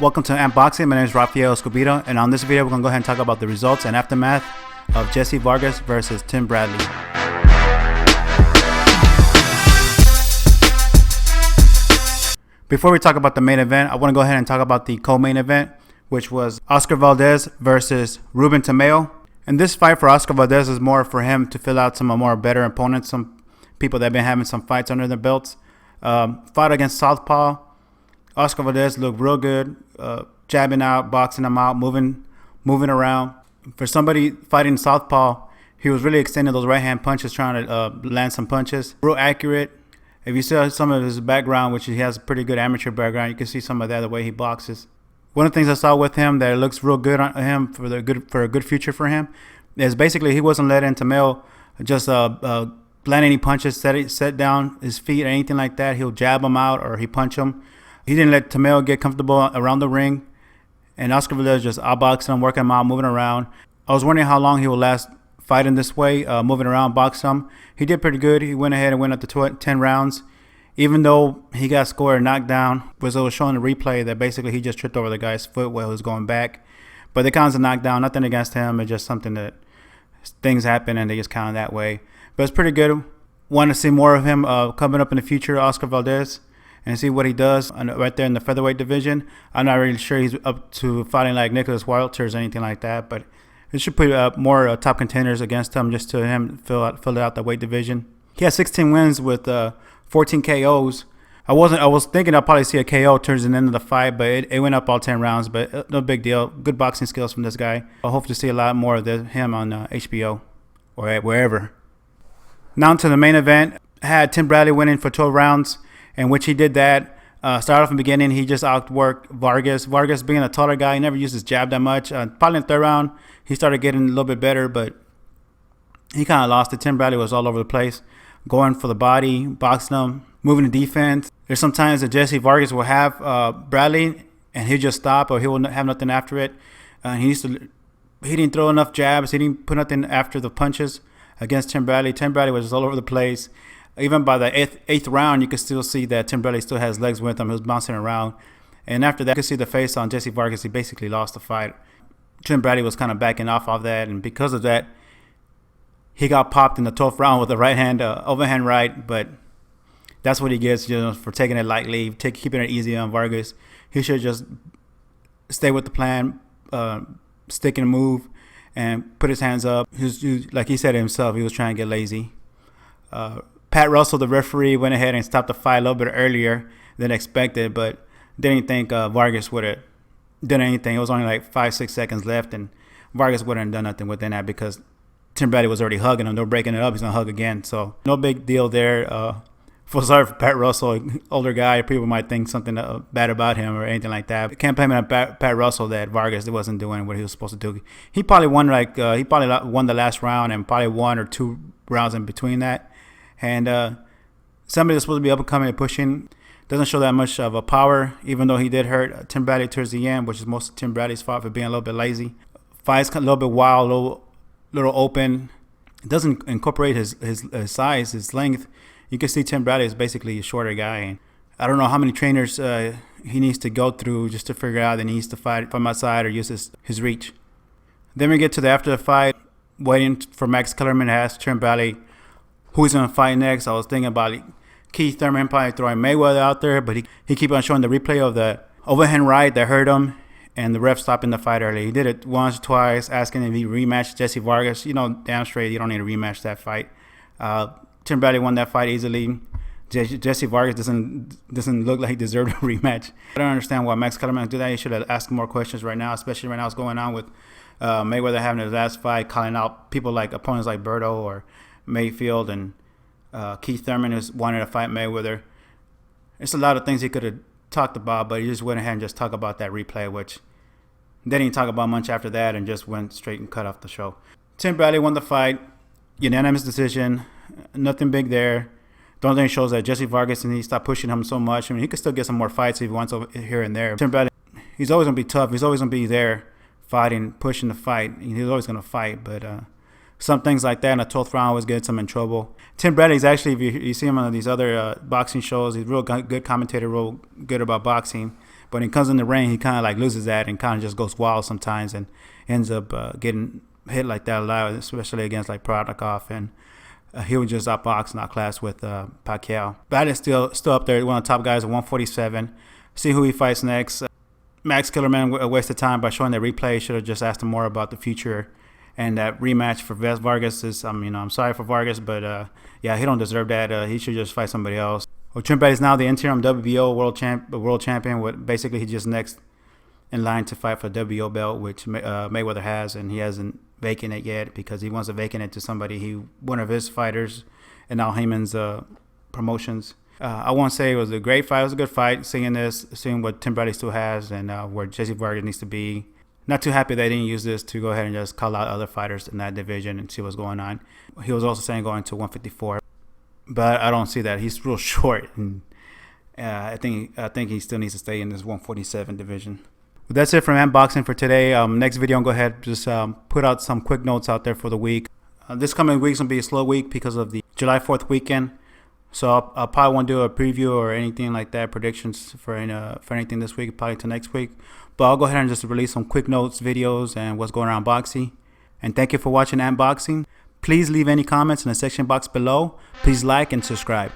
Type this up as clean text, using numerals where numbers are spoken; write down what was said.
Welcome to Unboxing. My name is Rafael Escobedo, and on this video we're going to go ahead and talk about the results and aftermath of Jessie Vargas versus Tim Bradley. Before we talk about the main event, I want to go ahead and talk about the co-main event, which was Oscar Valdez versus Ruben Tamayo. And this fight for Oscar Valdez is more for him to fill out some more better opponents, some people that have been having some fights under their belts. Fought against Southpaw. Oscar Valdez looked real good, jabbing out, boxing him out, moving around. For somebody fighting Southpaw, he was really extending those right-hand punches, trying to land some punches. Real accurate. If you see some of his background, which he has a pretty good amateur background, you can see some of that, the way he boxes. One of the things I saw with him that looks real good on him for a good future for him is basically he wasn't letting Tamayo just land any punches, set down his feet or anything like that. He'll jab him out or he punch him. He didn't let Tamayo get comfortable around the ring, and Oscar Valdez just outboxing him, working him out, moving around. I was wondering how long he would last fighting this way, moving around, boxing him. He did pretty good. He went ahead and went up to 10 rounds. Even though he got scored, knocked down, it was showing the replay that basically he just tripped over the guy's foot while he was going back. But they counted a knockdown, nothing against him. It's just something that things happen and they just count that way. But it's pretty good. Want to see more of him coming up in the future, Oscar Valdez, and see what he does right there in the featherweight division. I'm not really sure he's up to fighting like Nicholas Walters or anything like that, but it should put more top contenders against him just to him fill out the weight division. He has 16 wins with 14 KOs. I was thinking I'll probably see a KO towards the end of the fight, but it went up all 10 rounds. But no big deal. Good boxing skills from this guy. I hope to see a lot more of him on HBO or wherever. Now to the main event. I had Tim Bradley winning for 12 rounds, in which he did that. Started off in the beginning, he just outworked Vargas. Vargas, being a taller guy, he never used his jab that much. Probably in the third round, he started getting a little bit better, but he kind of lost it. Tim Bradley was all over the place, going for the body, boxing him, moving the defense. There's sometimes that Jessie Vargas will have Bradley, and he'll just stop, or he will have nothing after it. He didn't throw enough jabs. He didn't put nothing after the punches against Tim Bradley. Tim Bradley was all over the place. Even by the eighth round, you could still see that Tim Bradley still has legs with him. He was bouncing around. And after that, you could see the face on Jessie Vargas. He basically lost the fight. Tim Bradley was kind of backing off of that. And because of that, he got popped in the 12th round with a right hand, overhand right. But that's what he gets, for taking it lightly, keeping it easy on Vargas. He should just stay with the plan, stick and move, and put his hands up. Like he said himself, he was trying to get lazy. Pat Russell, the referee, went ahead and stopped the fight a little bit earlier than expected, but didn't think Vargas would have done anything. It was only like 5-6 seconds left, and Vargas wouldn't have done nothing within that because Tim Bradley was already hugging him. They were breaking it up. He's going to hug again. So no big deal there. Sorry for Pat Russell, older guy. People might think something bad about him or anything like that. Can't blame it on Pat Russell that Vargas wasn't doing what he was supposed to do. He probably won the last round and probably 1 or 2 rounds in between that. And somebody that's supposed to be up and coming and pushing doesn't show that much of a power, even though he did hurt Tim Bradley towards the end, which is most of Tim Bradley's fault for being a little bit lazy. Fight's a little bit wild, little open. It doesn't incorporate his size, his length. You can see Tim Bradley is basically a shorter guy. And I don't know how many trainers he needs to go through just to figure out that he needs to fight from outside or use his reach. Then we get to after the fight, waiting for Max Kellerman to ask Tim Bradley who he's going to fight next. I was thinking about Keith Thurman probably throwing Mayweather out there, but he keep on showing the replay of the overhand right that hurt him, and the ref stopping the fight early. He did it once, twice, asking if he rematched Jessie Vargas. Damn straight, you don't need to rematch that fight. Tim Bradley won that fight easily. Jessie Vargas doesn't look like he deserved a rematch. I don't understand why Max Kellerman do that. He should have asked more questions right now, especially right now what's going on with Mayweather having his last fight, calling out people like opponents like Berto or Mayfield, and Keith Thurman is wanting to fight Mayweather. It's a lot of things he could have talked about, but he just went ahead and just talked about that replay, which they didn't talk about much after that and just went straight and cut off the show. Tim Bradley won the fight, unanimous decision, nothing big there. The only thing shows that Jessie Vargas, and he stopped pushing him so much. I mean, he could still get some more fights if he wants over here and there. Tim Bradley, he's always going to be tough. He's always going to be there fighting, pushing the fight. He's always going to fight, but some things like that in the 12th round always gets him in trouble. Tim Bradley's actually, if you see him on these other boxing shows, he's a real good commentator, real good about boxing. But when he comes in the ring, he kind of like loses that and kind of just goes wild sometimes and ends up getting hit like that a lot, especially against like Protakov, and he would just outbox and outclass with Pacquiao. But is still up there, one of the top guys at 147. See who he fights next. Max Kellerman wasted time by showing the replay. Should have just asked him more about the future. And that rematch for Vargas is, I'm sorry for Vargas, but yeah, he don't deserve that. He should just fight somebody else. Well, Trinidad is now the interim WBO world champion. With basically he's just next in line to fight for the WBO belt, which Mayweather has, and he hasn't vacated it yet because he wants to vacate it to somebody, one of his fighters, and Al Heyman's promotions. I won't say it was a great fight. It was a good fight. Seeing what Tim Bradley still has and where Jessie Vargas needs to be. Not too happy they didn't use this to go ahead and just call out other fighters in that division and see what's going on. He was also saying going to 154, but I don't see that. He's real short, and I think he still needs to stay in this 147 division. But that's it from Unboxing for today. Next video, I'll go ahead and just put out some quick notes out there for the week. This coming week's gonna be a slow week because of the July 4th weekend. So I'll probably won't do a preview or anything like that, predictions for anything this week, probably to next week. But I'll go ahead and just release some quick notes, videos, and what's going on boxing. And thank you for watching Unboxing. Please leave any comments in the section box below. Please like and subscribe.